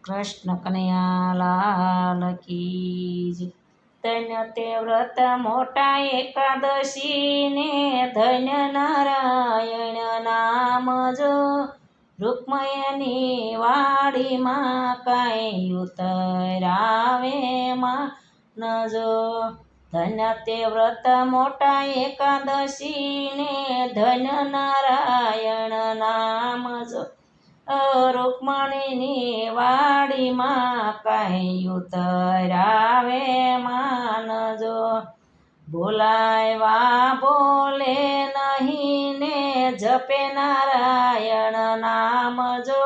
કૃષ્ણ કનૈયા લાલ કી જય। ધન્ય તે વ્રત મોટા એકાદશી ને ધન્ય નારાયણ નામ જો। રૂકમયની વાડીમાં કાંઈ ઉતરાવે માં ન જો। ધન્ય તે વ્રત મોટા એકાદશી ને ધન્ય નારાયણ નામ જો। રૂકમણીની વાડીમાં કાંઈ ઉતરાવે માન જો। બોલાવ્યા બોલે નહીં ને જપે નારાયણ નામ જો।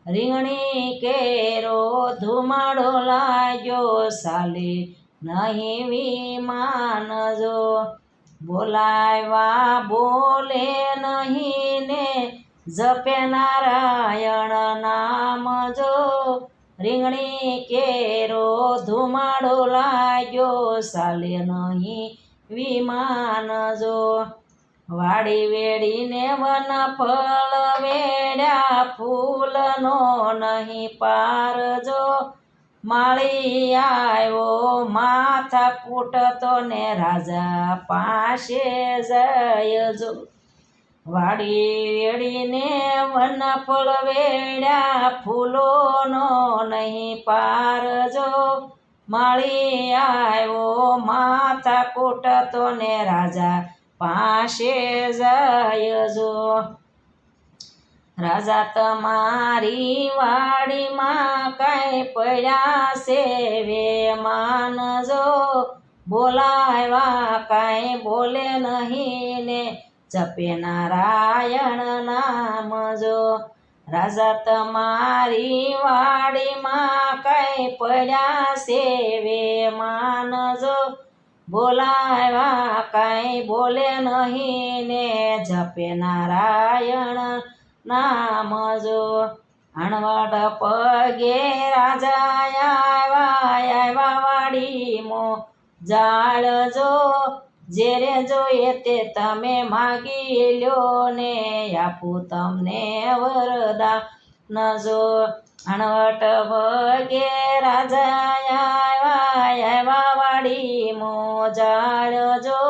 રીંગણી કેરો ધુમાડો લાગ્યો સાલે નહીં વિમાન જો। બોલાવ્યા બોલે નહીં ને જપે નારાયણ નામ જો। રીંગણી કેરો ધુમાડો લાગ્યો સાલે નહીં વિમાન જો। વાડી વેડીને વન ફળ વેડ્યા ફૂલનો નહીં પાર જો। માળી આવ્યો માથા કૂટતો ને રાજા પાસે જય જો। વાડી વેડીને વન ફળ વેડ્યા ફૂલોનો નહીં પાર જો। માળી આવ્યો માથા કૂટતો ને રાજા પાસે જય જો। રાજા તમારી વાડીમાં કાંઈ પડ્યા છે વે માન જો। બોલાવ્યા કાંઈ બોલે નહીં ને જપે નારાયણ નામ જો। રાજા તમારી વાડીમાં કાંઈ પડ્યા છે વે માન જો। બોલાવ્યા કાંઈ બોલે નહીં ને જપે નારાયણ નામ જો। હણવટ પગે રાજા આવ્યા વાડીમાં જાળ જો। જેરે જોઈએ તે તમે માગી લ્યો ને આપું તમને વરદાન જો। હણવટ પગે રાજા આવ્યા વાડીમાં જાળ જો।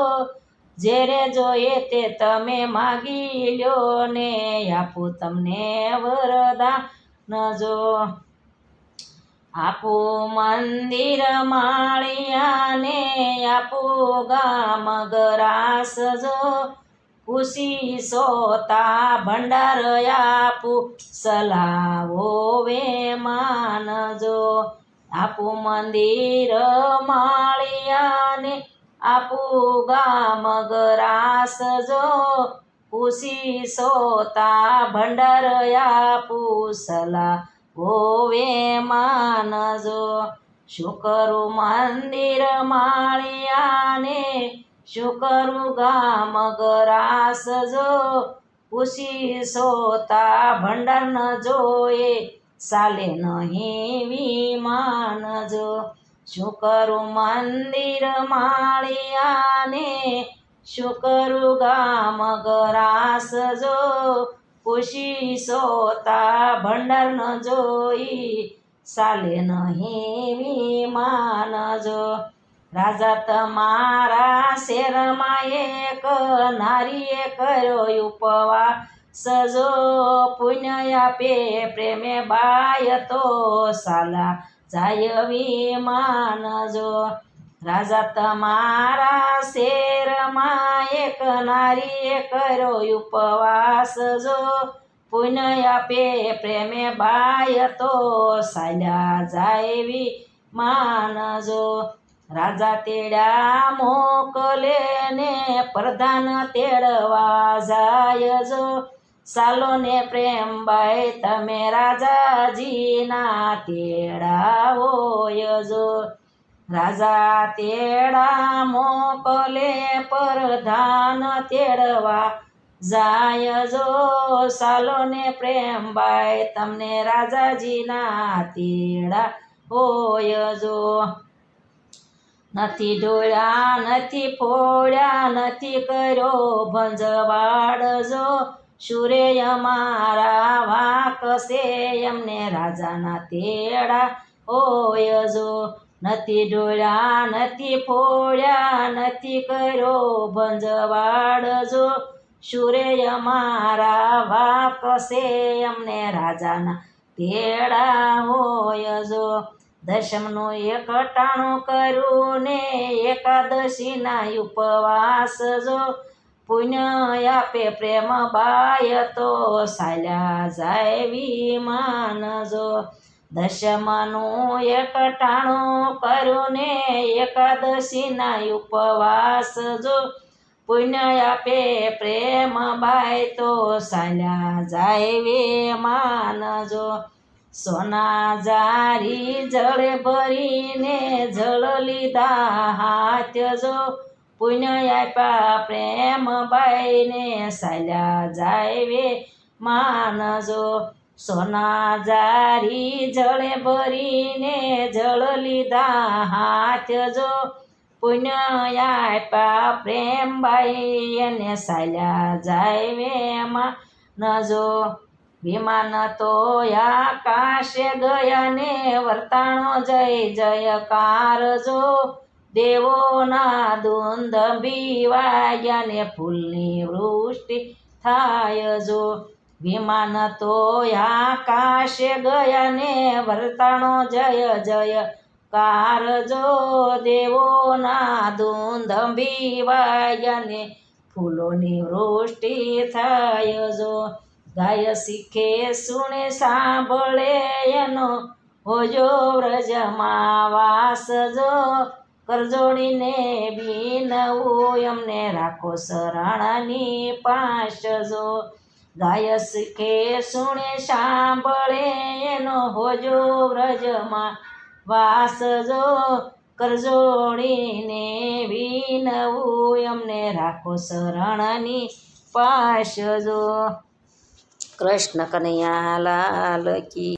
જેરે જોઈએ તે તમે માગી લ્યો ને આપું તમને વરદાન જો। આપું મંદિર માળિયાને આપું ગામ ગરાસ જો। ખુશી સોતા ભંડાર આપું સલાવો વે માન જો। આપું મંદિર માળિયાને આપું ગામ ગરાસ જો। ખુશી સોતા ભંડાર આપું સલા હોવે માન જો। શું કરું મંદિર માળિયાને શું કરું ગામ ગરાસ જો। ખુશી સોતા ભંડાર ન જોએ સાલે નહીં વિમાન જો। શું કરું મંદિર માળિયાને શું કરું ગામ ગરાસ જો। ખુશી સોતા ભંડાર ન જોઈ સાલે નહીં વિમાન જો। રાજા તમારા શેરમાં એક નારીએ કર્યો ઉપવાસ જો। પુણ્ય આપે પ્રેમે બાય તો સાલા જાય વિમાન જો। રાજા તમારા શેરમાં એક નારીએ કર્યો ઉપવાસ જો। પુણ્ય આપે પ્રેમે બાય તો સાલ્યા જાય વિમાન જો। રાજા તેડા મોકલે ને પ્રધાન તેડવા જાય જો। સાલો ને પ્રેમ બાઈ તમે રાજાજીના તેડા હોય જો। રાજા તેડા મોકલે પ્રધાન તેડવા જાય જો। સાલો ને પ્રેમ બાઈ તમને રાજાજીના તેડા હોય જો। નથી ઢોળ્યા નથી ફોડ્યા નથી કર્યો ભંજવાડ જો। સુરે અમારા વાકસે એમને રાજાના તેડા હોય જો નથી ઢોળ્યા નથી ફોડ્યા નથી કર્યો ભંજવાડ જો સુરે અમારા વાકસે એમને રાજાના તેડા હોય જો દશમનું એકટાણું કર્યું ને એકાદશીના ઉપવાસ જો પુણ્ય આપે પ્રેમ બાય તો સાલ્યા જાય વિમાન જો દશમનું એકટાણું કર્યું ને એકાદશીના ઉપવાસ જો પુણ્ય આપે પ્રેમ બાય તો સાલ્યા જાય વિમાન જો સોના જારી જળે ભરીને જળ લીધા હાથ જો પુણ્ય આપ્યા પ્રેમ બાઈને સાલ્યા જાય વે માનજો સોના જારી જળે ભરીને જળ લીધા હાથ જો પુણ્ય આપ્યા પ્રેમ બાઈ એને સાલ્યા જાય વે માનજો વિમાન તો આકાશે ગયા ને વર્તાણો જય જયકાર જો દેવોના દુંદંભી વાગ્યા ને ફૂલની વૃષ્ટિ થાય જો વિમાન તો આકાશે ગયા ને વર્તાણો જય જયકાર જો દેવોના દુંદંભી વાગ્યા ને ફૂલોની વૃષ્ટિ થાય જો ગાય શીખે સુણે સાંભળે એનો હોજો વ્રજમાં વાસ જો કરજોડીને બીનવું એમને રાખો શરણની પાસ જો ગાય શીખે સુણે સાંભળે એનો હોજો વ્રજમાં વાસ જો કરજોડીને બીનવું એમને રાખો શરણની પાસ જો કૃષ્ણ કનૈયા લાલ કી